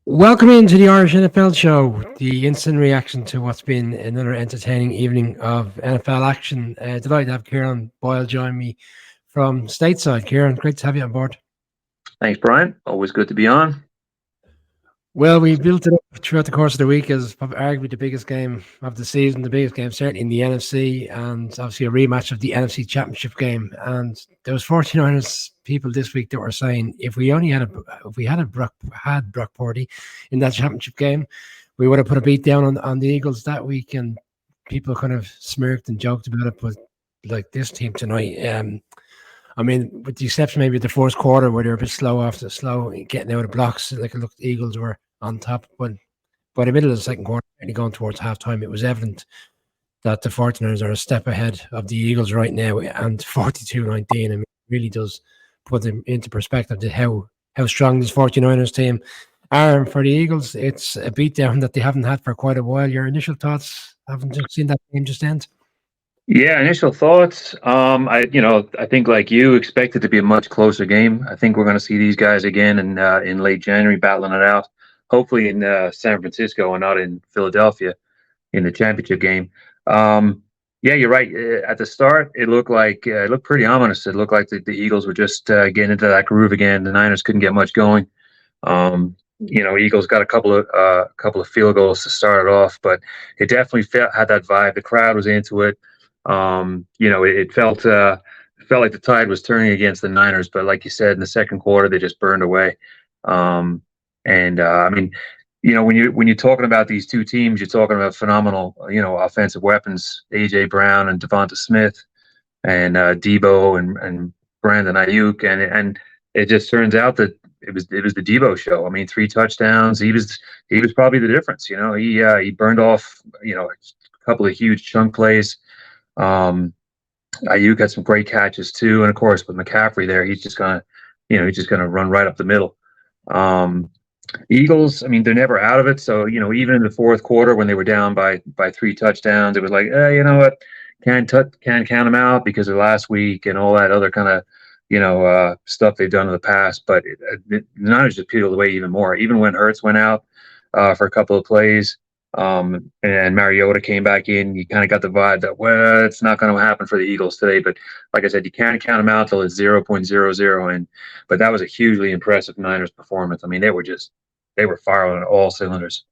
Welcome into the Irish NFL show, the instant reaction to what's been another entertaining evening of NFL action. Delighted to have Kieran Boyle join me from stateside. Kieran, great to have you on board. Thanks, Brian. Always good to be on. Well, we built it up throughout the course of the week as probably arguably the biggest game of the season, the biggest game certainly in the NFC, and obviously a rematch of the NFC Championship game. And there was 49ers people this week that were saying if we only had Brock Purdy in that championship game, we would have put a beat down on the Eagles that week. And people kind of smirked and joked about it, but like this team tonight, I mean, with the exception maybe of the fourth quarter where they were a bit slow getting out of blocks, like it looked the Eagles were on top. But by the middle of the second quarter, going towards halftime, it was evident that the 49ers are a step ahead of the Eagles right now, and 42-19. I mean, it really does put them into perspective to how strong this 49ers team are. For the Eagles, it's a beatdown that they haven't had for quite a while. Your initial thoughts, haven't seen that game just end? Yeah, initial thoughts. I think like you expect it to be a much closer game. I think we're going to see these guys again in late January battling it out. Hopefully in San Francisco and not in Philadelphia in the championship game. Yeah, you're right. At the start, it looked pretty ominous. It looked like the Eagles were just getting into that groove again. The Niners couldn't get much going. Eagles got a couple of field goals to start it off, but it definitely had that vibe. The crowd was into it. It felt like the tide was turning against the Niners, but like you said, in the second quarter, they just burned away. I mean, when you're talking about these two teams, you're talking about phenomenal, offensive weapons, AJ Brown and Devonta Smith, and Debo and Brandon Ayuk, and it just turns out that it was the Debo show. I mean, 3 touchdowns. He was probably the difference. He burned off a couple of huge chunk plays. Ayuk had some great catches too, and of course with McCaffrey there, he's just gonna run right up the middle. Eagles, I mean, they're never out of it. So even in the fourth quarter when they were down by 3 touchdowns, it was like, you know what, can't count them out because of last week and all that other kind of stuff they've done in the past. But the Niners just peeled away even more. Even when Hurts went out for a couple of plays. And Mariota came back in. You kind of got the vibe that, well, it's not going to happen for the Eagles today. But like I said, you can't count them out till it's 0.00. But that was a hugely impressive Niners performance. I mean, they were firing on all cylinders.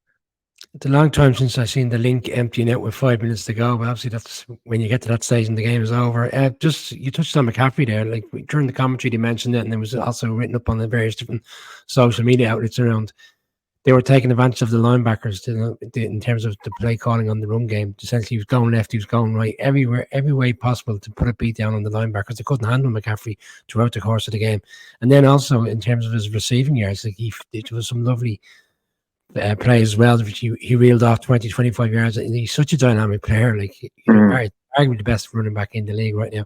It's a long time since I've seen the link emptying out with 5 minutes to go, but obviously that's when you get to that stage and the game is over. You touched on McCaffrey there. Like during the commentary, they mentioned it, and it was also written up on the various different social media outlets around. They were taking advantage of the linebackers in terms of the play calling on the run game. Essentially, he was going left, he was going right, every way possible to put a beat down on the linebackers. They couldn't handle McCaffrey throughout the course of the game. And then also in terms of his receiving yards, like it was some lovely plays as well. He reeled off 20, 25 yards. And he's such a dynamic player. Like arguably the best running back in the league right now.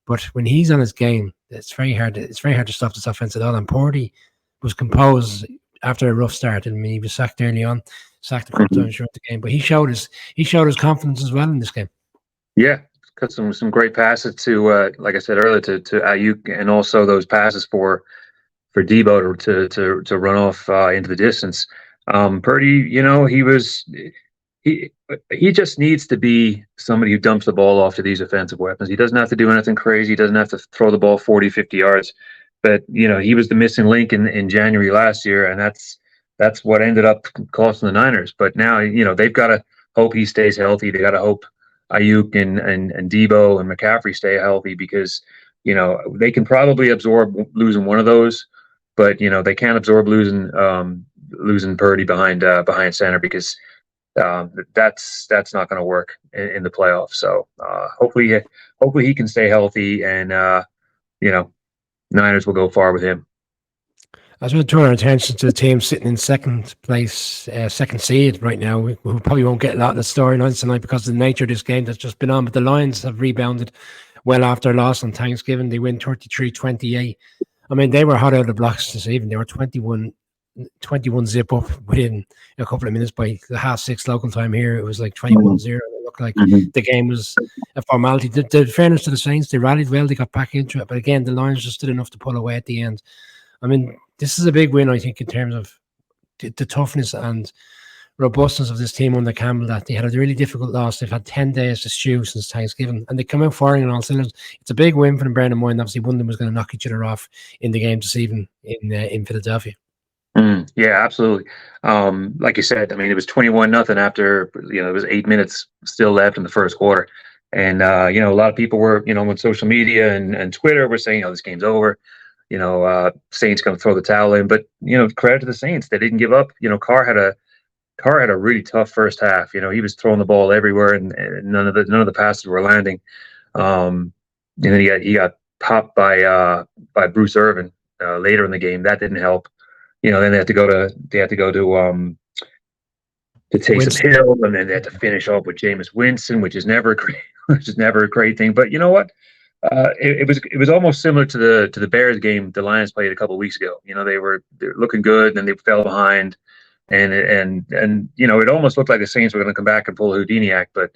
But when he's on his game, it's very hard to stop this offense at all. And Purdy was composed after a rough start. I mean, he was sacked early on, sacked a couple times throughout the game, but he showed his confidence as well in this game. Yeah, cut some great passes to, like I said earlier, to Ayuk, and also those passes for Debo to run off into the distance. Purdy, he just needs to be somebody who dumps the ball off to these offensive weapons. He doesn't have to do anything crazy. He doesn't have to throw the ball 40, 50 yards. But he was the missing link in January last year, and that's what ended up costing the Niners. But now they've got to hope he stays healthy. They got to hope Ayuk and Debo and McCaffrey stay healthy, because they can probably absorb losing one of those, but they can't absorb losing Purdy behind center, because that's not going to work in the playoffs. So hopefully he can stay healthy, and Niners will go far with him. As we turn our attention to the team sitting in second place, second seed right now, we probably won't get a lot of the storylines tonight because of the nature of this game that's just been on. But the Lions have rebounded well after a loss on Thanksgiving. They win 33-28. I mean, they were hot out of the blocks this evening. They were 21 zip up within a couple of minutes by the 6:30 local time here. It was like 21-0. It looked like the game was a formality. The fairness to the Saints, they rallied well. They got back into it. But again, the Lions just did enough to pull away at the end. I mean, this is a big win, I think, in terms of the toughness and robustness of this team under Campbell, that they had a really difficult loss. They've had 10 days to stew since Thanksgiving, and they come out firing on all cylinders. It's a big win for them, bearing in mind, obviously, one of them was going to knock each other off in the game this evening in Philadelphia. Yeah, absolutely. Like you said, I mean, it was 21-0 after, it was 8 minutes still left in the first quarter. And, a lot of people were, on social media and Twitter were saying, this game's over. Saints going to throw the towel in. But, credit to the Saints. They didn't give up. Carr had a really tough first half. He was throwing the ball everywhere, and none of the passes were landing. And then he got popped by Bruce Irvin later in the game. That didn't help. Then they had to go to Taysom Hill, and then they had to finish off with Jameis Winston, which is never a great thing. But you know what? It was almost similar to the Bears game the Lions played a couple of weeks ago. They're looking good, and then they fell behind, and it almost looked like the Saints were going to come back and pull a Houdini act. But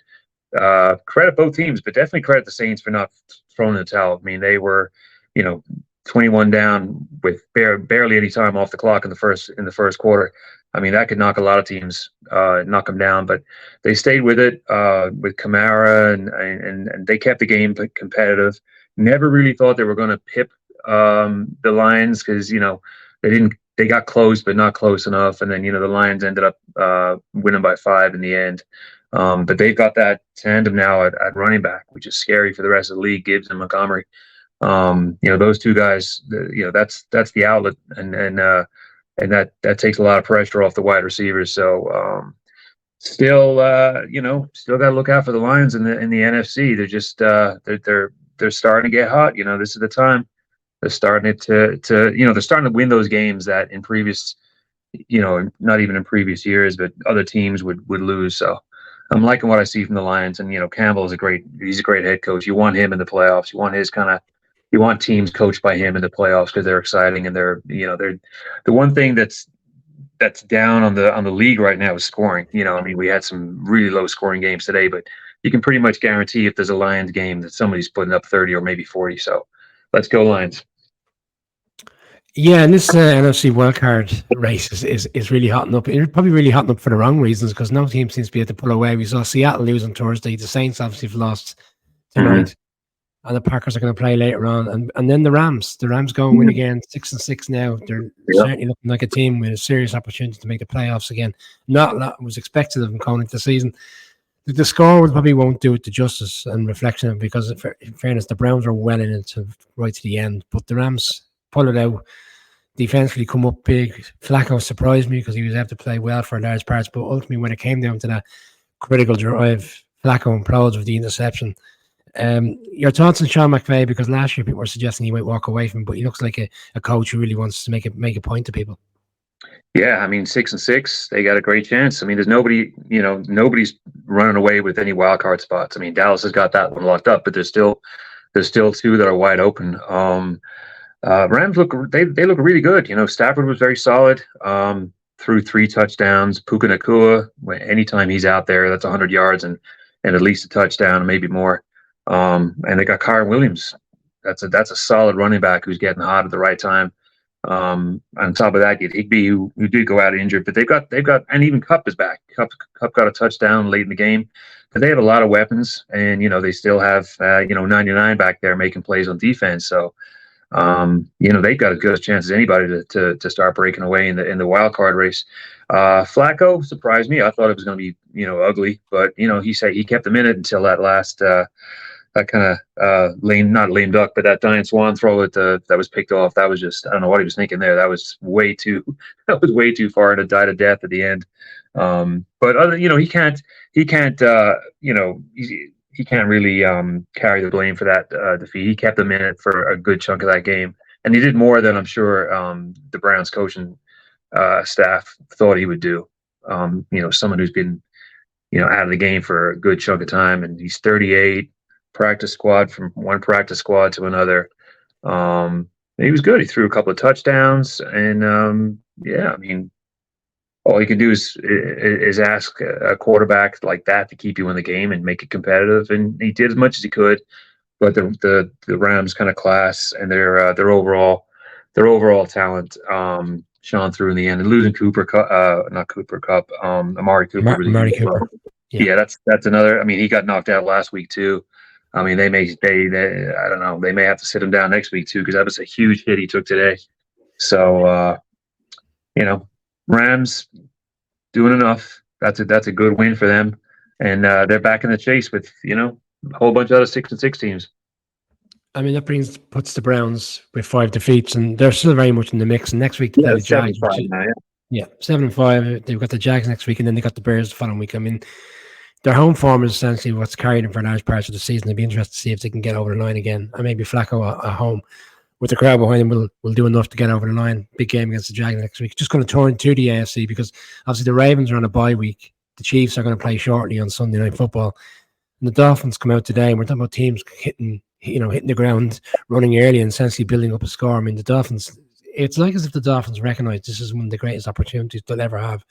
credit both teams, but definitely credit the Saints for not throwing the towel. I mean, they were 21 down with barely any time off the clock in the first quarter. I mean, that could knock a lot of teams, knock them down. But they stayed with it with Kamara, and they kept the game competitive. Never really thought they were going to pip the Lions because they got close but not close enough. And then the Lions ended up winning by 5 in the end. But they've got that tandem now at running back, which is scary for the rest of the league. Gibbs and Montgomery. Those two guys, that's the outlet, and that takes a lot of pressure off the wide receivers. So still got to look out for the Lions in the NFC. They're just they're starting to get hot. This is the time they're starting they're starting to win those games that in previous, not even in previous years, but other teams would lose. So I'm liking what I see from the Lions, and Campbell is he's a great head coach. You want him in the playoffs. You want teams coached by him in the playoffs because they're exciting, and they're the one thing that's down on the league right now is scoring. I mean, we had some really low scoring games today, but you can pretty much guarantee if there's a Lions game that somebody's putting up 30 or maybe 40. So let's go Lions. Yeah, and this NFC Wild Card race is really hotting up. It's probably really hotting up for the wrong reasons because no team seems to be able to pull away. We saw Seattle lose on Thursday. The Saints obviously have lost tonight. And the Packers are going to play later on, and then the Rams go and win again, 6-6 now. They're certainly looking like a team with a serious opportunity to make the playoffs again. Not a lot was expected of them going into the season. The score probably won't do it to justice and reflection of it because, in fairness, the Browns are well in it right to the end. But the Rams pull it out. Defensively come up big. Flacco surprised me because he was able to play well for large parts, but ultimately when it came down to that critical drive, Flacco implodes with the interception. Your thoughts on Sean McVay, because last year people were suggesting he might walk away from him, but he looks like a coach who really wants to make a point to people. Yeah, I mean 6-6, they got a great chance. I mean, there's nobody's running away with any wild card spots. I mean, Dallas has got that one locked up, but there's still two that are wide open. Rams look really good. Stafford was very solid. Threw 3 touchdowns. Puka Nacua, anytime he's out there, that's 100 yards and at least a touchdown, maybe more. And they got Kyren Williams. That's a solid running back who's getting hot at the right time. On top of that, you get Higbee, who did go out injured, but they've got, and even Kupp is back. Kupp got a touchdown late in the game, but they have a lot of weapons, and they still have 99 back there making plays on defense. So they've got as good a chance as anybody to start breaking away in the wild card race. Flacco surprised me. I thought it was going to be ugly, but he said he kept them in it until that last that kind of not lame duck, but that Diane Swan throw that was picked off. That was just, I don't know what he was thinking there. That was way too far to die to death at the end. But other, he can't really carry the blame for that defeat. He kept them in it for a good chunk of that game, and he did more than I'm sure the Browns coaching staff thought he would do. Someone who's been out of the game for a good chunk of time, and he's 38. Practice squad from one practice squad to another. He was good. He threw a couple of touchdowns, and I mean, all you can do is ask a quarterback like that to keep you in the game and make it competitive, and he did as much as he could. But the Rams kind of class and their overall talent shone through in the end. And losing not Cooper Cup, Amari Cooper really Murray did well. Cooper. Yeah. That's another. I mean, he got knocked out last week too. I mean, they I don't know, they may have to sit him down next week too, because that was a huge hit he took today. So Rams doing enough. That's a good win for them, and they're back in the chase with a whole bunch of other 6-6 teams. I mean, that puts the Browns with 5 defeats, and they're still very much in the mix. And next week they play the Jags. 7-5 now, yeah, 7-5. They've got the Jags next week, and then they got the Bears the following week. I mean, their home form is essentially what's carried them for large parts of the season. It'd be interesting to see if they can get over the line again. And maybe Flacco at home with the crowd behind him will do enough to get over the line. Big game against the Jags next week. Just going to turn to the AFC, because obviously the Ravens are on a bye week. The Chiefs are going to play shortly on Sunday Night Football. And the Dolphins come out today, and we're talking about teams hitting the ground, running early, and essentially building up a score. I mean, the Dolphins, it's like as if the Dolphins recognize this is one of the greatest opportunities they'll ever have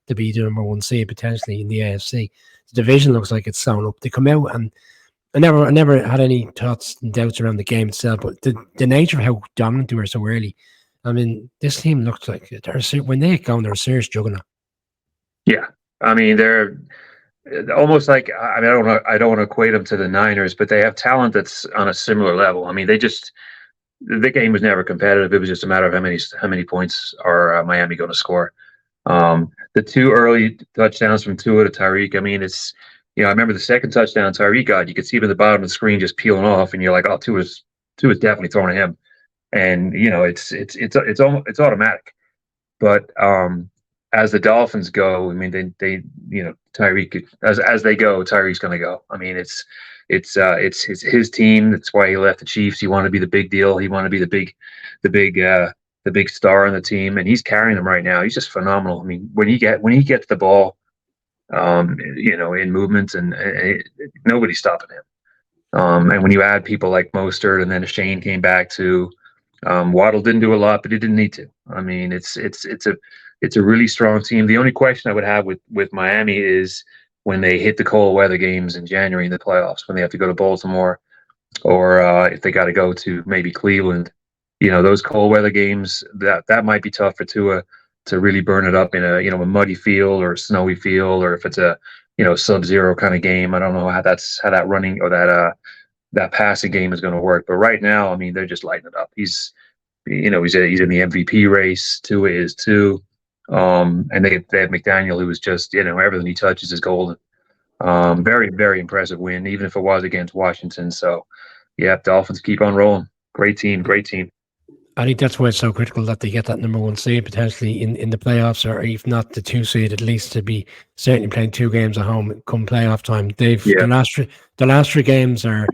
to be the number 1 seed potentially in the AFC. The division looks like it's sewn up. They come out, and I never had any thoughts and doubts around the game itself, but the nature of how dominant they were so early. I mean, this team looks like when they get going, they're a serious juggernaut. Yeah, I mean, they're almost like, I mean, I don't want to equate them to the Niners, but they have talent that's on a similar level. I mean, the game was never competitive. It was just a matter of how many points are Miami going to score. The 2 early touchdowns from Tua to Tyreek. I mean, it's, I remember the second touchdown Tyreek got, you could see him at the bottom of the screen just peeling off, and you're like, oh, Tua's definitely throwing to him. And it's automatic. But as the Dolphins go, I mean, they Tyreek, as they go, Tyreek's going to go. I mean, it's his team. That's why he left the Chiefs. He wanted to be the big deal. He wanted to be the big star on the team, and he's carrying them right now. He's just phenomenal. I mean, when he gets the ball, in movements, and nobody's stopping him. And when you add people like Mostert, and then Shane came back to, Waddle didn't do a lot, but he didn't need to. I mean, it's a really strong team. The only question I would have with Miami is when they hit the cold weather games in January in the playoffs, when they have to go to Baltimore, or if they got to go to maybe Cleveland. Those cold weather games, that might be tough for Tua to really burn it up in a muddy field or a snowy field, or if it's a sub-zero kind of game. I don't know how that running or that passing game is going to work. But right now, I mean, they're just lighting it up. He's in the MVP race. Tua is too. And they have McDaniel, who is just, everything he touches is golden. Very, very impressive win, even if it was against Washington. So, yeah, Dolphins keep on rolling. Great team. I think that's why it's so critical that they get that number 1 seed potentially in the playoffs, or if not the 2 seed, at least to be certainly playing 2 games at home come playoff time. The last 3 games are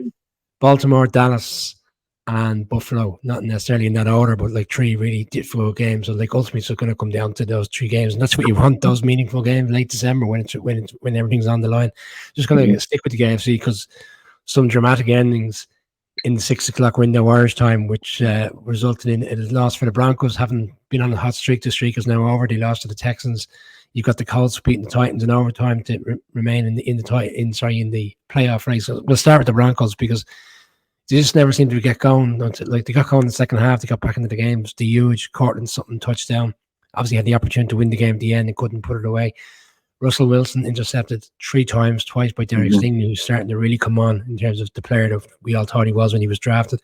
Baltimore, Dallas, and Buffalo. Not necessarily in that order, but like 3 really difficult games. So like ultimately, it's going to come down to those 3 games, and that's what you want. Those meaningful games late December when everything's on the line. Just going to stick with the AFC, because some dramatic endings in the 6 o'clock window Irish time, which resulted in a loss for the Broncos, having been on a hot streak. The streak is now over. They lost to the Texans. You've got the Colts beating the Titans in overtime to remain in the playoff race. So we'll start with the Broncos, because they just never seem to get going. Like, they got going in the second half. They got back into the game. It was the huge Cortland Sutton touchdown. Obviously had the opportunity to win the game at the end and couldn't put it away. Russell Wilson intercepted 3 times, twice by Derek Stingley, who's starting to really come on in terms of the player that we all thought he was when he was drafted.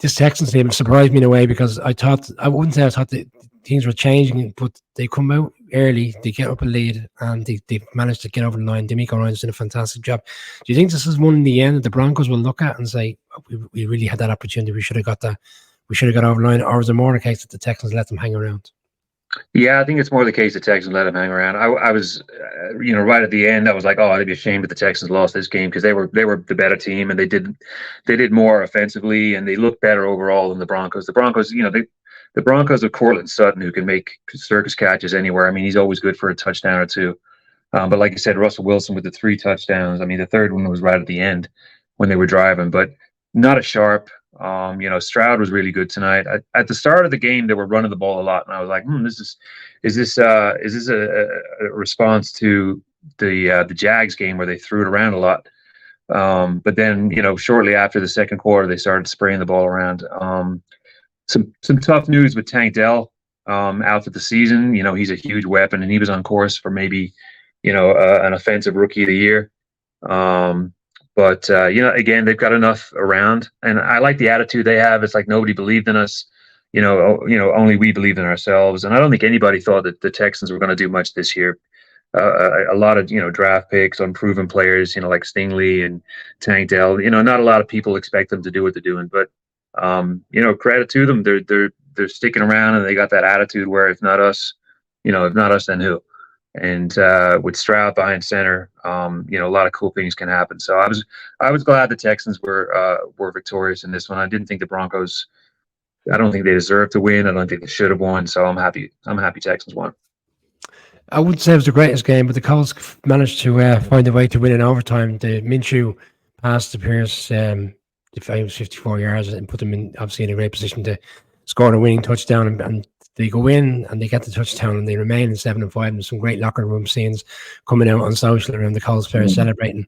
This Texans team surprised me in a way, because I thought the teams were changing, but they come out early, they get up a lead, and they managed to get over the line. D'Amico Ryans did a fantastic job. Do you think this is one in the end that the Broncos will look at and say, we really had that opportunity, we should have got over the line, or was it more the case that the Texans let them hang around? Yeah, I think it's more the case the Texans let him hang around. I was, right at the end, I was like, oh, I'd be ashamed if the Texans lost this game, because they were the better team, and they did more offensively, and they looked better overall than the Broncos. The Broncos, the Broncos of Cortland Sutton, who can make circus catches anywhere. I mean, he's always good for a touchdown or 2. But like you said, Russell Wilson with the 3 touchdowns. I mean, the third one was right at the end when they were driving, but not as sharp. Stroud was really good tonight. At the start of the game, they were running the ball a lot, and I was like, is this a response to the Jags game where they threw it around a lot? But then, shortly after the second quarter, they started spraying the ball around. Some tough news with Tank Dell. out for the season. He's a huge weapon, and he was on course for maybe, an offensive rookie of the year. But again, they've got enough around, and I like the attitude they have. It's like nobody believed in us. Only we believed in ourselves, and I don't think anybody thought that the Texans were going to do much this year. A lot of draft picks, unproven players, like Stingley and Tank Dell. Not a lot of people expect them to do what they're doing, but credit to them. They're sticking around, and they got that attitude where if not us, then who? And with Stroud behind center, a lot of cool things can happen. So I was glad the Texans were victorious in this one. I didn't think the Broncos. I don't think they deserved to win. I don't think they should have won. So I'm happy. Texans won. I wouldn't say it was the greatest game, but the Colts managed to find a way to win in overtime. The Minshew pass to Pierce, the famous 54 yards, and put them obviously in a great position to score a winning touchdown. And they go in and they get the touchdown, and they remain in 7-5. And some great locker room scenes coming out on social around the Colts players celebrating.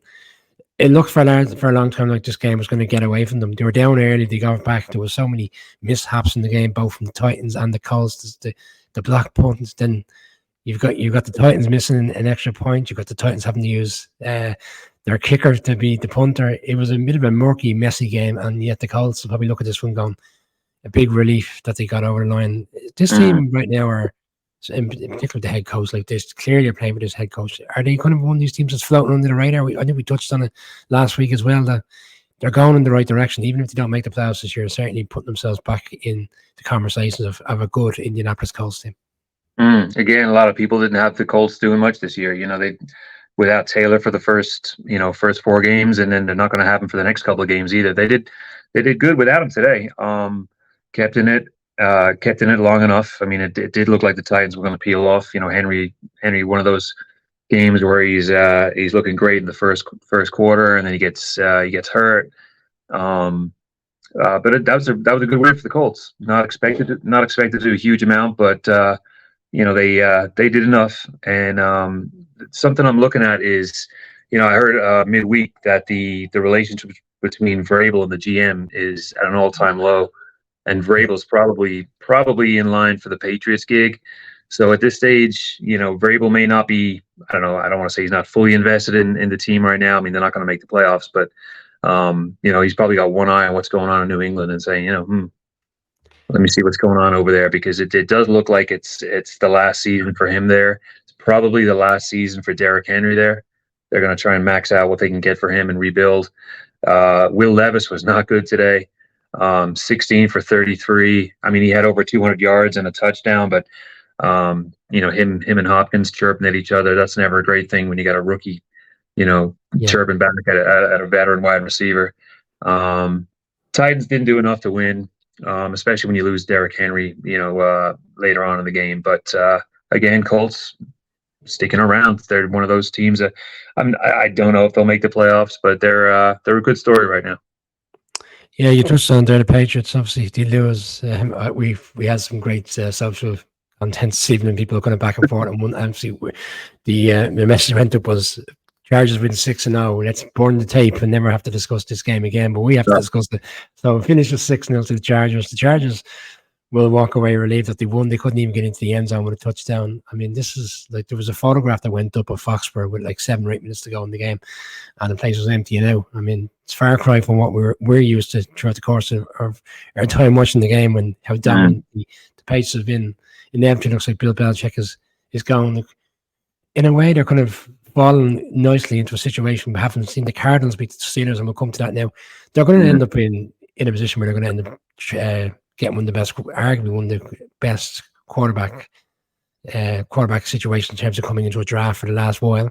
It looked for a long time like this game was going to get away from them. They were down early. They got back. There was so many mishaps in the game, both from the Titans and the Colts. The block punts. Then you've got the Titans missing an extra point. You've got the Titans having to use their kicker to be the punter. It was a bit of a murky, messy game, and yet the Colts will probably look at this one going, a big relief that they got over the line. This team right now are, in particular the head coach, like this, clearly are playing with this head coach. Are they kind of one of these teams that's floating under the radar? I think we touched on it last week as well, that they're going in the right direction. Even if they don't make the playoffs this year, certainly putting themselves back in the conversations of a good Indianapolis Colts team. Again, a lot of people didn't have the Colts doing much this year. They without Taylor for the first 4 games, and then they're not going to have him for the next couple of games either. They did good without him today. Kept in it long enough. I mean, it did look like the Titans were going to peel off. Henry, one of those games where he's looking great in the first quarter, and then he gets hurt. But that was a good win for the Colts. Not expected to do a huge amount, but they did enough. And something I'm looking at is, I heard midweek that the relationship between Vrabel and the GM is at an all-time low. And Vrabel's probably in line for the Patriots gig. So at this stage, Vrabel may not be, I don't know, I don't want to say he's not fully invested in the team right now. I mean, they're not going to make the playoffs, but, he's probably got one eye on what's going on in New England and saying, let me see what's going on over there, because it does look like it's the last season for him there. It's probably the last season for Derrick Henry there. They're going to try and max out what they can get for him and rebuild. Will Levis was not good today. 16 for 33. I mean, he had over 200 yards and a touchdown, but him and Hopkins chirping at each other, that's never a great thing when you got a rookie, chirping back at a veteran wide receiver. Titans didn't do enough to win, especially when you lose Derrick Henry, later on in the game. But again, Colts sticking around. They're one of those teams that I don't know if they'll make the playoffs, but they're a good story right now. Yeah, you touched on there, the Patriots. Obviously, they lose. We had some great social content this evening. People are going back and forth. And obviously, the message went up was Chargers win 6-0. Let's burn the tape and never have to discuss this game again. But we have to discuss it. So we finished with 6-0 to the Chargers. The Chargers will walk away relieved that they won. They couldn't even get into the end zone with a touchdown. I mean, this is like, there was a photograph that went up of Foxborough with like 7 or 8 minutes to go in the game, and the place was empty now. I mean, it's far cry from what we're used to throughout the course of our time watching the game, and how dominant the pace has been. Inevitably, looks like Bill Belichick is going. In a way, they're kind of falling nicely into a situation. We haven't seen the Cardinals beat the Steelers, and we'll come to that now. They're going to end up in a position where they're going to end up getting one of the best, arguably one of the best quarterback situation in terms of coming into a draft for the last while.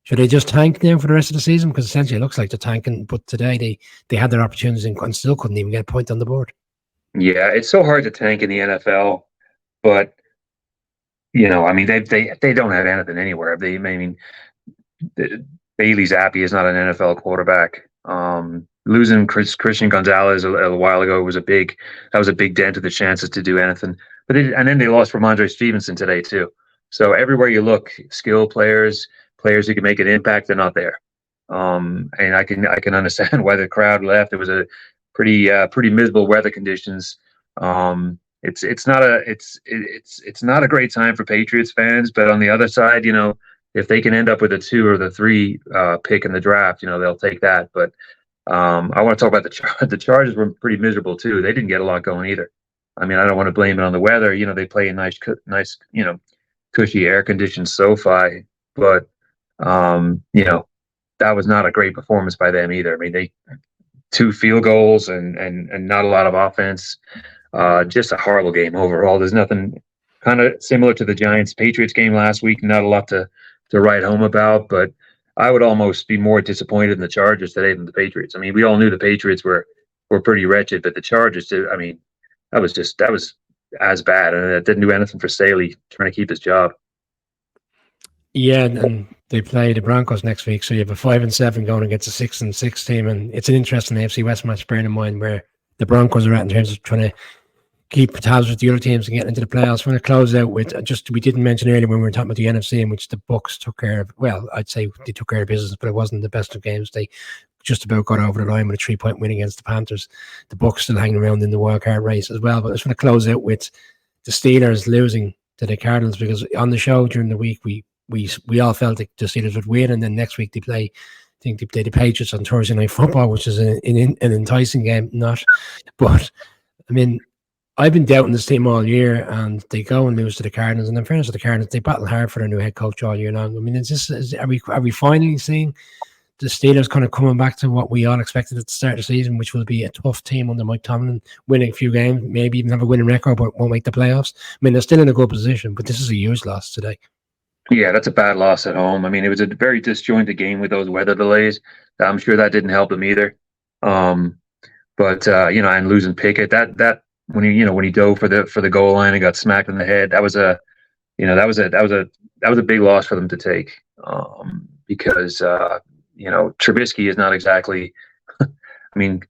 Should they just tank now for the rest of the season? Because essentially it looks like they're tanking, but today they had their opportunities and still couldn't even get a point on the board. Yeah, it's so hard to tank in the NFL, but I mean, they don't have anything anywhere. Bailey Zappi is not an NFL quarterback. Losing Christian Gonzalez a while ago was a big dent to the chances to do anything. And then they lost Ramondre Stevenson today too. So everywhere you look, skill players who can make an impact, they're not there. And I can understand why the crowd left. It was a pretty miserable weather conditions in it's not a great time for Patriots fans. But on the other side, if they can end up with a 2 or the 3 pick in the draft, they'll take that. But I want to talk about the Chargers were pretty miserable too. They didn't get a lot going either. I mean, I don't want to blame it on the weather. They play a nice, cushy air conditioned SoFi, but that was not a great performance by them either. I mean, they 2 field goals and not a lot of offense. Just a horrible game overall. There's nothing, kind of similar to the Giants Patriots game last week. Not a lot to write home about, but I would almost be more disappointed in the Chargers today than the Patriots. I mean, we all knew the Patriots were pretty wretched, but the Chargers did. I mean, that was as bad, and it didn't do anything for Staley trying to keep his job. Yeah, and they play the Broncos next week, so you have a 5-7 going against a 6-6 team, and it's an interesting AFC West match, bearing in mind where the Broncos are at in terms of trying to keep tabs with the other teams and getting into the playoffs. We're going to close out with we didn't mention earlier when we were talking about the NFC, in which the Bucs took care of. Well, I'd say they took care of business, but it wasn't the best of games. They just about got over the line with a 3-point win against the Panthers. The Bucs still hanging around in the wild card race as well. But I just want to close out with the Steelers losing to the Cardinals, because on the show during the week we all felt like the Steelers would win, and then next week they play the Patriots on Thursday Night Football, which is an enticing game. Not, but I mean, I've been doubting this team all year, and they go and lose to the Cardinals. And in fairness to the Cardinals, they battle hard for their new head coach all year long. I mean, are we finally seeing the Steelers kind of coming back to what we all expected at the start of the season, which will be a tough team under Mike Tomlin, winning a few games, maybe even have a winning record, but won't make the playoffs? I mean, they're still in a good position, but this is a huge loss today. Yeah, that's a bad loss at home. I mean, it was a very disjointed game with those weather delays. I'm sure that didn't help them either. But and losing Pickett, that when he dove for the goal line and got smacked in the head, that was a big loss for them to take. Because Trubisky is not exactly. I mean,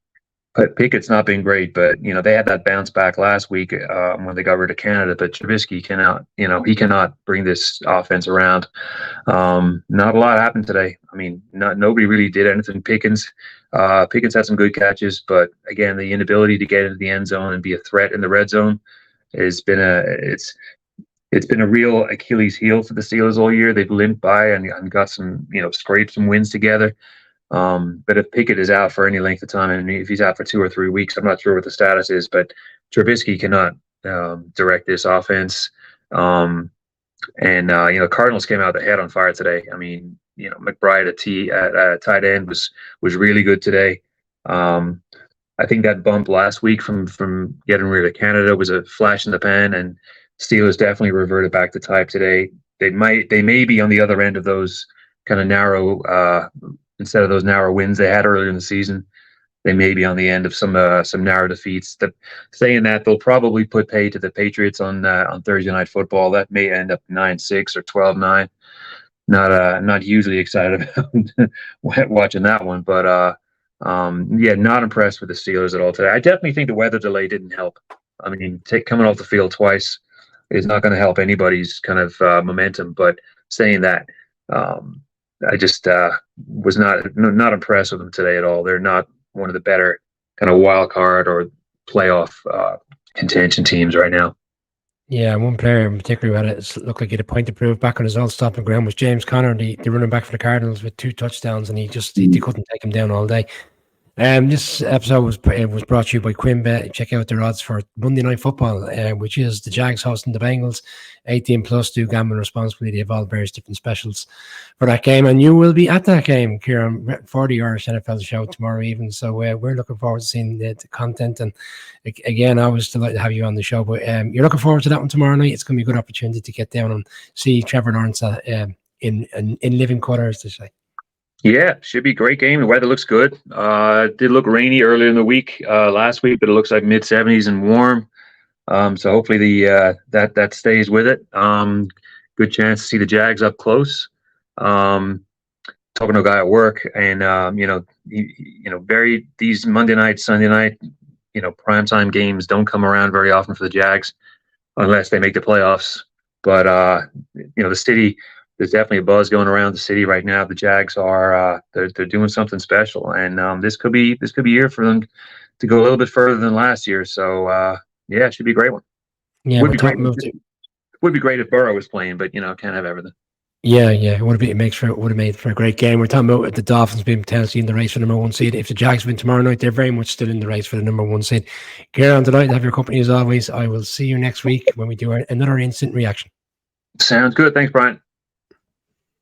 Pickett's not been great, but they had that bounce back last week when they got rid of Canada. But Trubisky cannot bring this offense around. Not a lot happened today. I mean, nobody really did anything. Pickens had some good catches, but again, the inability to get into the end zone and be a threat in the red zone has been it's been a real Achilles heel for the Steelers all year. They've limped by and got some scraped some wins together. But if Pickett is out for any length of time, and if he's out for 2 or 3 weeks, I'm not sure what the status is, but Trubisky cannot direct this offense. Cardinals came out ahead on fire today. I mean, McBride at tight end was really good today. I think that bump last week from getting rid of Canada was a flash in the pan, and Steelers definitely reverted back to type today. They may be on the other end of those kind of narrow. Instead of those narrow wins they had earlier in the season, they may be on the end of some narrow defeats. Saying that, they'll probably put pay to the Patriots on Thursday Night Football. That may end up 9-6 or 12-9. Not hugely excited about watching that one, but not impressed with the Steelers at all today. I definitely think the weather delay didn't help. I mean, coming off the field twice is not going to help anybody's kind of momentum. But saying that, I just was not impressed with them today at all. They're not one of the better kind of wild card or playoff contention teams right now. Yeah, one player in particular who looked like he had a point to prove back on his own stopping ground was James Conner, the running back for the Cardinals with 2 touchdowns, and he couldn't take him down all day. This episode was brought to you by QuinnBet. Check out their odds for Monday Night Football, which is the Jags hosting the Bengals. 18 plus, do gamble responsibly. They have all various different specials for that game, and you will be at that game, Kieran, for the Irish NFL show tomorrow evening. So we're looking forward to seeing the content. And again, I was delighted to have you on the show. But you're looking forward to that one tomorrow night. It's going to be a good opportunity to get down and see Trevor Lawrence in living quarters, to say. Yeah, should be a great game. The weather looks good. It did look rainy earlier in the week, last week, but it looks like mid-70s and warm. So hopefully that stays with it. Good chance to see the Jags up close. Talking to a guy at work, and these Monday night, Sunday night, primetime games don't come around very often for the Jags unless they make the playoffs. But the city. There's definitely a buzz going around the city right now. The Jags are they're doing something special, and this could be a year for them to go a little bit further than last year. So it should be a great one. Yeah, Would we're be great. talking about it. Would be great if Burrow was playing, but can't have everything. Yeah, it would have made for a great game. We're talking about the Dolphins being potentially in the race for the number 1 seed. If the Jags win tomorrow night, they're very much still in the race for the number 1 seed. Kieran, delighted to have your company as always. I will see you next week when we do another instant reaction. Sounds good. Thanks, Brian.